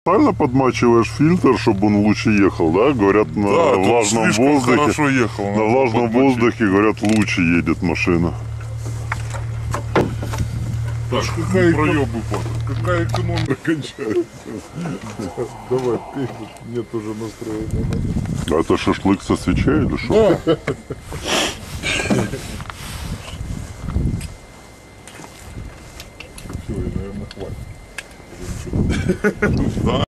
Специально подмачиваешь фильтр, чтобы он лучше ехал, да? Говорят, на влажном воздухе. Хорошо ехал. На влажном воздухе, говорят, лучше едет машина. Так, какая проебы, какая экономика кончается. Давай, пей, мне тоже настроение надо. А это шашлык со свечей или что? Да. Все, наверное, хватит. Да.